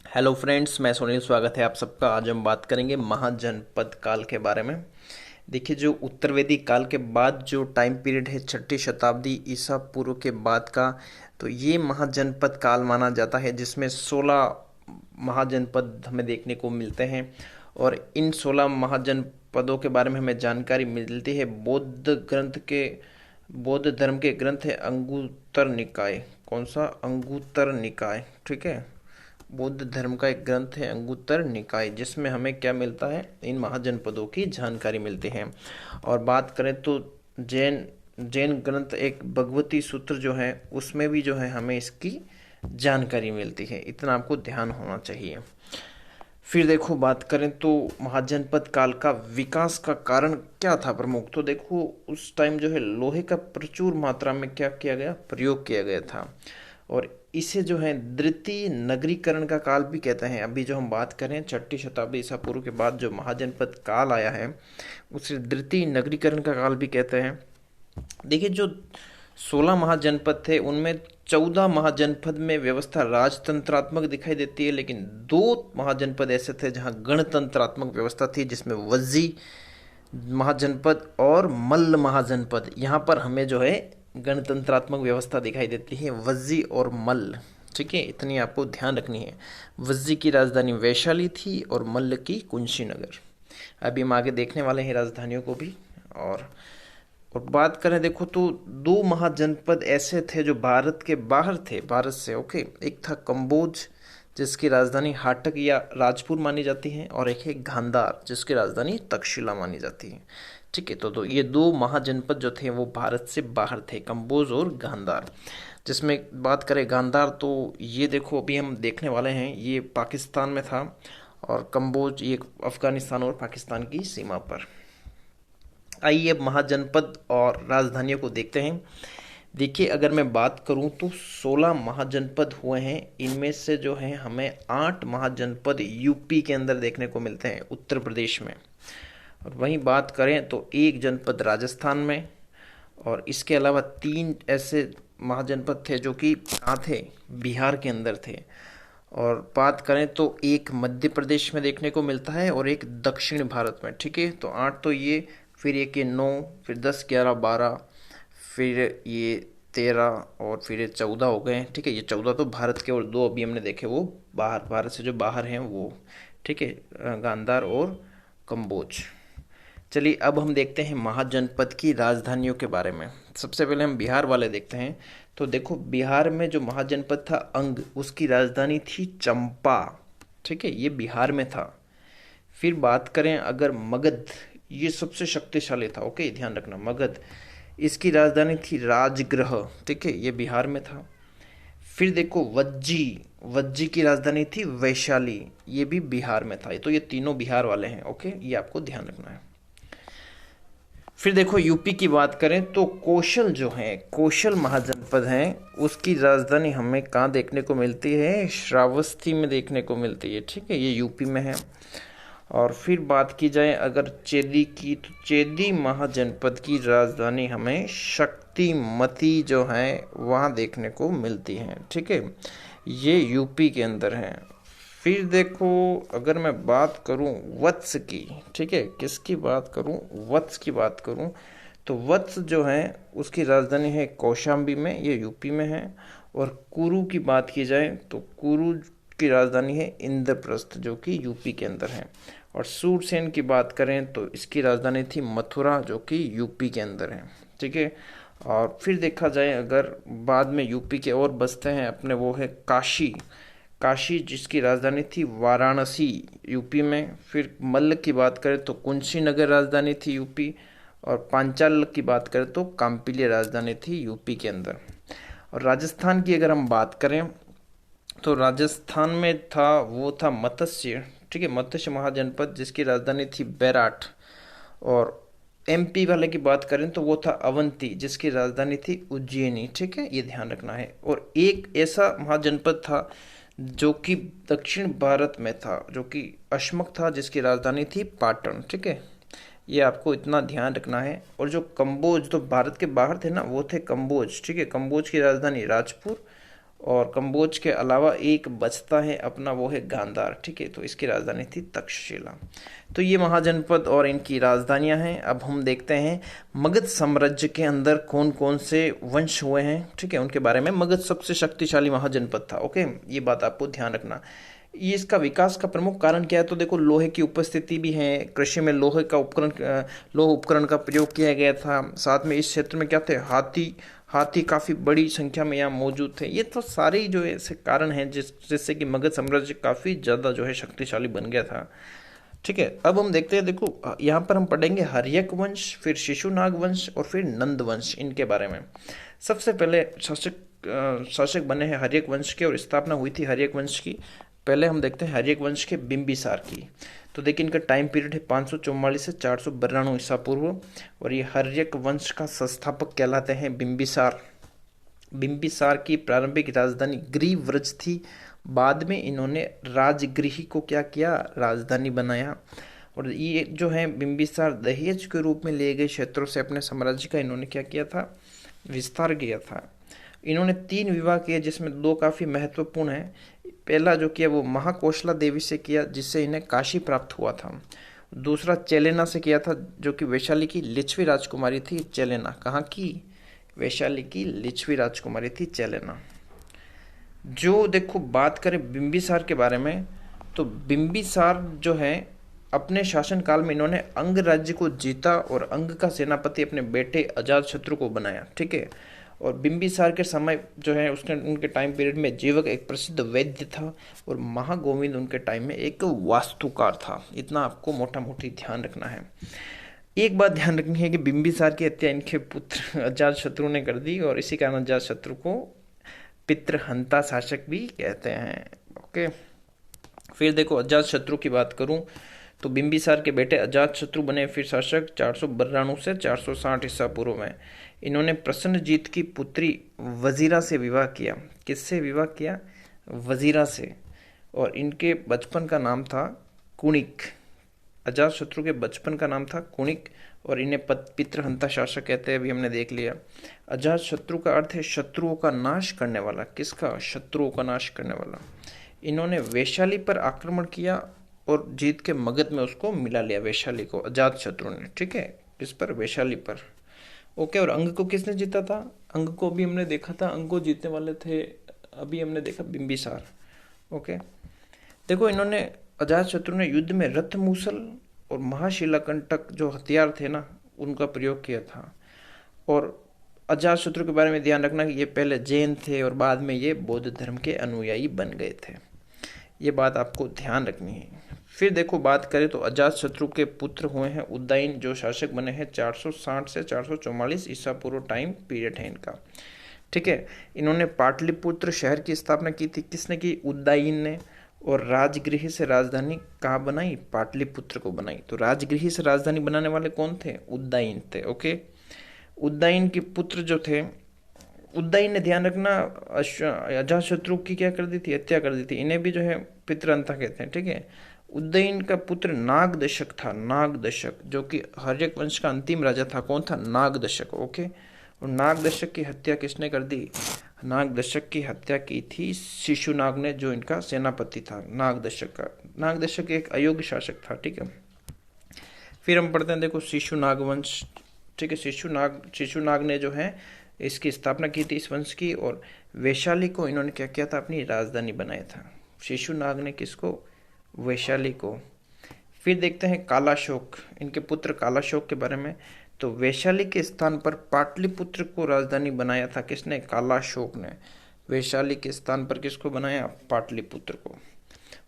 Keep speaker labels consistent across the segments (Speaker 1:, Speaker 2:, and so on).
Speaker 1: Hello friends, मैं सुनील। स्वागत है आप सबका। आज हम बात करेंगे महाजनपद काल के बारे में। देखिए, जो उत्तरवेदी काल के बाद जो टाइम पीरियड है, 6ठी शताब्दी ईसा पूर्व के बाद का, तो ये महाजनपद काल माना जाता है, जिसमें 16 महाजनपद हमें देखने को मिलते हैं। और इन 16 महाजनपदों के बारे में हमें जानकारी मिलती है बौद्ध धर्म के ग्रंथ है अंगुत्तर निकाय। कौन सा? अंगुत्तर निकाय। ठीक है, बौद्ध धर्म का एक ग्रंथ है अंगुत्तर निकाय, जिसमें हमें क्या मिलता है? इन महाजनपदों की जानकारी मिलती है। और बात करें तो जैन जैन ग्रंथ एक भगवती सूत्र जो है, उसमें भी जो है हमें इसकी जानकारी मिलती है। इतना आपको ध्यान होना चाहिए। फिर देखो, बात करें तो महाजनपद काल का विकास का कारण क्या था प्रमुख, तो देखो उस टाइम जो है लोहे का प्रचुर मात्रा में क्या किया गया? प्रयोग किया गया था। और इसे जो है द्वितीय नगरीकरण का काल भी कहते हैं। अभी जो हम बात करें 6ठी शताब्दी ईसा पूर्व के बाद जो महाजनपद काल आया है, उसे द्वितीय नगरीकरण का काल भी कहते हैं। देखिए, जो 16 महाजनपद थे, उनमें 14 महाजनपद में व्यवस्था राजतंत्रात्मक दिखाई देती है, लेकिन 2 महाजनपद ऐसे थे जहां गणतंत्रात्मक व्यवस्था थी, जिसमें वज्जी महाजनपद और मल्ल महाजनपद। यहाँ पर हमें जो है गणतंत्रात्मक व्यवस्था दिखाई देती है, वज्जी और मल्ल। ठीक है, इतनी आपको ध्यान रखनी है। वज्जी की राजधानी वैशाली थी और मल्ल की कुंशीनगर। अभी हम आगे देखने वाले हैं राजधानियों को भी। और बात करें देखो तो 2 महाजनपद ऐसे थे जो भारत के बाहर थे, भारत से। ओके, एक था कंबोज, जिसकी राजधानी हाटक या राजपुर मानी जाती है, और एक है गांधार, जिसकी राजधानी तक्षशिला मानी जाती है। ठीक है, तो ये 2 महाजनपद जो थे वो भारत से बाहर थे, कंबोज और गांधार। जिसमें बात करें गांधार, तो ये देखो अभी हम देखने वाले हैं, ये पाकिस्तान में था, और कंबोज ये अफगानिस्तान और पाकिस्तान की सीमा पर। आइए अब महाजनपद और राजधानियों को देखते हैं। देखिए, अगर मैं बात करूं तो 16 महाजनपद हुए हैं। इनमें से जो है हमें 8 महाजनपद यूपी के अंदर देखने को मिलते हैं, उत्तर प्रदेश में। और वहीं बात करें तो एक जनपद राजस्थान में, और इसके अलावा 3 ऐसे महाजनपद थे जो कि कहाँ थे? बिहार के अंदर थे। और बात करें तो एक मध्य प्रदेश में देखने को मिलता है और एक दक्षिण भारत में। ठीक है, तो 8 तो ये, फिर एक ये 9, फिर 10, 11, 12, फिर ये 13, और फिर ये 14 हो गए। ठीक है, ये 14 तो भारत के, और 2 अभी हमने देखे वो बाहर, भारत से जो बाहर हैं वो। ठीक है, गांधार और कंबोज। चलिए अब हम देखते हैं महाजनपद की राजधानियों के बारे में। सबसे पहले हम बिहार वाले देखते हैं। तो देखो, बिहार में जो महाजनपद था अंग, उसकी राजधानी थी चंपा। ठीक है, ये बिहार में था। फिर बात करें अगर मगध, ये सबसे शक्तिशाली था। ओके, ध्यान रखना, मगध, इसकी राजधानी थी राजगृह। ठीक है, ये बिहार में था। फिर देखो वज्जी, वज्जी की राजधानी थी वैशाली, ये भी बिहार में था। तो ये तीनों बिहार वाले हैं। ओके, ये आपको ध्यान रखना है। फिर देखो यूपी की बात करें तो कौशल जो है, कौशल महाजनपद है, उसकी राजधानी हमें कहाँ देखने को मिलती है? श्रावस्ती में देखने को मिलती है। ठीक है, ये यूपी में है। और फिर बात की जाए अगर चेदी की, तो चेदी महाजनपद की राजधानी हमें शक्तिमती जो है वहाँ देखने को मिलती है। ठीक है, ये यूपी के अंदर है। फिर देखो, अगर मैं बात करूं वत्स की, ठीक है, किसकी बात करूं? वत्स की बात करूं तो वत्स जो है उसकी राजधानी है कौशाम्बी में, ये यूपी में है। और कुरु की बात की जाए तो कुरु की राजधानी है इंद्रप्रस्थ, जो कि यूपी के अंदर है। और सूरसेन की बात करें तो इसकी राजधानी थी मथुरा, जो कि यूपी के अंदर है। ठीक है, और फिर देखा जाए अगर बाद में यूपी के और बसते हैं अपने, वो है काशी, काशी जिसकी राजधानी थी वाराणसी, यूपी में। फिर मल्ल की बात करें तो कुंशीनगर राजधानी थी यूपी। और पांचाल की बात करें तो कांपिल्य राजधानी थी यूपी के अंदर। और राजस्थान की अगर हम बात करें तो राजस्थान में था, वो था मत्स्य। ठीक है, मत्स्य महाजनपद, जिसकी राजधानी थी बैराट। और एमपी वाले की बात करें तो वो था अवंती, जिसकी राजधानी थी उज्जैनी। ठीक है, ये ध्यान रखना है। और एक ऐसा महाजनपद था जो कि दक्षिण भारत में था, जो कि अशमक था, जिसकी राजधानी थी पाटन। ठीक है, ये आपको इतना ध्यान रखना है। और जो कंबोज, तो भारत के बाहर थे ना, वो थे कंबोज। ठीक है, कंबोज की राजधानी राजपुर, और कंबोज के अलावा एक बचता है अपना, वो है गांधार। ठीक है, तो इसकी राजधानी थी तक्षशिला। तो ये महाजनपद और इनकी राजधानियां हैं। अब हम देखते हैं मगध साम्राज्य के अंदर कौन कौन से वंश हुए हैं। ठीक है, उनके बारे में। मगध सबसे शक्तिशाली महाजनपद था। ओके, ये बात आपको ध्यान रखना। ये इसका विकास का प्रमुख कारण क्या है, तो देखो लोहे की उपस्थिति भी है। कृषि में लोह उपकरण का प्रयोग किया गया था। साथ में इस क्षेत्र में क्या थे, हाथी काफी बड़ी संख्या में यहाँ मौजूद थे। ये तो सारे जो है ऐसे कारण हैं जिससे कि मगध साम्राज्य काफी ज्यादा जो है शक्तिशाली बन गया था। ठीक है, अब हम देखते हैं, देखो यहाँ पर हम पढ़ेंगे हर्यक वंश, फिर शिशुनाग वंश और फिर नंद वंश, इनके बारे में। सबसे पहले शासक बने हैं हर्यक वंश के, और स्थापना हुई थी हर्यक वंश की। पहले हम देखते हैं हर्यक वंश के बिंबिसार की। तो देखिए इनका टाइम पीरियड है 544 से 492 ईसा पूर्व, और ये हर्यक वंश का संस्थापक कहलाते हैं बिंबिसार। बिंबिसार की प्रारंभिक राजधानी ग्रीव्रज थी। बाद में इन्होंने राजगृह को क्या किया, राजधानी बनाया। और ये जो है बिंबिसार दहेज के रूप में लिए गए क्षेत्रों से अपने साम्राज्य का इन्होंने क्या किया था, विस्तार किया था। इन्होंने 3 विवाह किए, जिसमें 2 काफी महत्वपूर्ण है। पहला जो किया वो महाकोशला देवी से किया, जिससे इन्हें काशी प्राप्त हुआ था। दूसरा चेलेना से किया था, जो कि वैशाली की लिच्छवी राजकुमारी थी। चेलेना कहाँ की, वैशाली की लिच्छवी राजकुमारी थी चेलेना। जो देखो बात करें बिंबिसार के बारे में, तो बिंबिसार जो है अपने शासनकाल में इन्होंने अंग राज्य को जीता और अंग का सेनापति अपने बेटे अजातशत्रु को बनाया। ठीक है, और बिंबिसार के समय जो है उसने उनके टाइम पीरियड में जीवक एक प्रसिद्ध वैद्य था, और महागोविंद उनके टाइम में एक वास्तुकार था। इतना आपको मोटा मोटी ध्यान रखना है। एक बात ध्यान रखनी है कि बिंबिसार की हत्या इनके पुत्र अजातशत्रु ने कर दी, और इसी कारण अजातशत्रु को पितृहंता शासक भी कहते हैं। ओके, फिर देखो अजातशत्रु की बात करूं तो बिंबिसार के बेटे अजातशत्रु बने फिर शासक 492 से 460 ईसा पूर्व में। इन्होंने प्रसन्नजीत की पुत्री वजीरा से विवाह किया। किससे विवाह किया, वजीरा से। और इनके बचपन का नाम था कुणिक। अजातशत्रु के बचपन का नाम था कुणिक, और इन्हें पितृहंता शासक कहते हैं, अभी हमने देख लिया। अजातशत्रु का अर्थ है शत्रुओं का नाश करने वाला। किसका, शत्रुओं का नाश करने वाला। इन्होंने वैशाली पर आक्रमण किया और जीत के मगध में उसको मिला लिया, वैशाली को, अजातशत्रु ने। ठीक है, किस पर, वैशाली पर। ओके, और अंग को किसने जीता था, अंग को अभी हमने देखा था, अंग को जीतने वाले थे अभी हमने देखा बिंबिसार। ओके, देखो इन्होंने अजातशत्रु ने युद्ध में रथमूसल और महाशिलाकंटक जो हथियार थे ना, उनका प्रयोग किया था। और अजातशत्रु के बारे में ध्यान रखना कि ये पहले जैन थे और बाद में ये बौद्ध धर्म के अनुयायी बन गए थे। ये बात आपको ध्यान रखनी है। फिर देखो बात करें तो अजातशत्रु के पुत्र हुए हैं उदयन, जो शासक बने हैं 460 से 444 ईसा पूर्व टाइम पीरियड है इनका। ठीक है, इन्होंने पाटलिपुत्र शहर की स्थापना की थी। किसने की, उदयन ने। और राजगृह से राजधानी कहाँ बनाई, पाटलिपुत्र को बनाई। तो राजगृह से राजधानी बनाने वाले कौन थे, उदयन थे। ओके, उदयन के पुत्र जो थे, उदयन ने, ध्यान रखना, अजातशत्रु की क्या कर दी थी, हत्या कर दी थी। इन्हें भी जो है पितृहंता कहते हैं। ठीक है, उदयन का पुत्र नागदशक था, नागदशक, जो कि हर्यक वंश का अंतिम राजा था। कौन था, नागदशक। ओके, और नागदशक की हत्या किसने कर दी, नागदशक की हत्या की थी शिशुनाग ने, जो इनका सेनापति था नागदशक का। नागदशक एक अयोग्य शासक था। ठीक है, फिर हम पढ़ते हैं, देखो शिशुनाग वंश। ठीक है, शिशुनाग ने जो है इसकी स्थापना की थी इस वंश की, और वैशाली को इन्होंने क्या किया था, अपनी राजधानी बनाया था। शिशुनाग ने किसको, वैशाली को। फिर देखते हैं कालाशोक, इनके पुत्र कालाशोक के बारे में। तो वैशाली के स्थान पर पाटलिपुत्र को राजधानी बनाया था किसने, कालाशोक ने। वैशाली के स्थान पर किसको बनाया, पाटलिपुत्र को।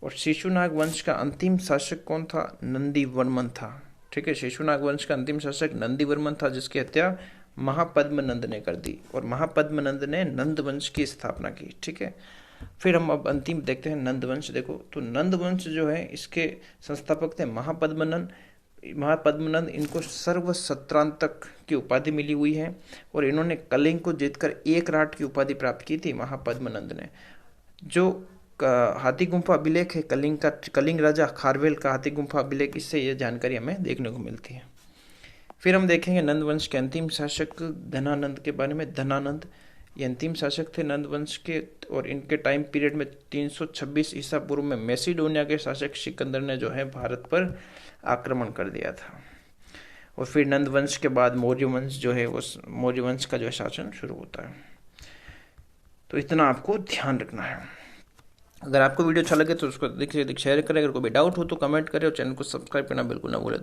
Speaker 1: और शिशुनाग वंश का अंतिम शासक कौन था, नंदीवर्मन था। ठीक है, शिशुनाग वंश का अंतिम शासक नंदीवर्मन था, जिसकी हत्या महापद्मनंद ने कर दी, और महापद्मनंद ने नंद वंश की स्थापना की। ठीक है, फिर हम अब अंतिम देखते हैं नंद वंश। देखो तो नंद वंश जो है इसके संस्थापक थे महापद्मनंद। इनको सर्वसत्रांतक की उपाधि मिली हुई है, और इन्होंने कलिंग को जीतकर एक राट की उपाधि प्राप्त की थी महापद्मनंद ने। जो हाथी गुम्फा अभिलेख है कलिंग राजा खारवेल का हाथी गुम्फा अभिलेख, इससे ये जानकारी हमें देखने को मिलती है। फिर हम देखेंगे नंद वंश के अंतिम शासक धनानंद के बारे में। धनानंद ये अंतिम शासक थे नंद वंश के, और इनके टाइम पीरियड में 326 ईसा पूर्व में मैसिडोनिया के शासक सिकंदर ने जो है भारत पर आक्रमण कर दिया था। और फिर नंद वंश के बाद मौर्य वंश जो है, उस मौर्य वंश का जो है शासन शुरू होता है। तो इतना आपको ध्यान रखना है। अगर आपको वीडियो अच्छा लगे तो उसको अधिक से अधिक शेयर करें। अगर कोई डाउट हो तो कमेंट करें और चैनल को सब्सक्राइब करना बिल्कुल ना भूलें।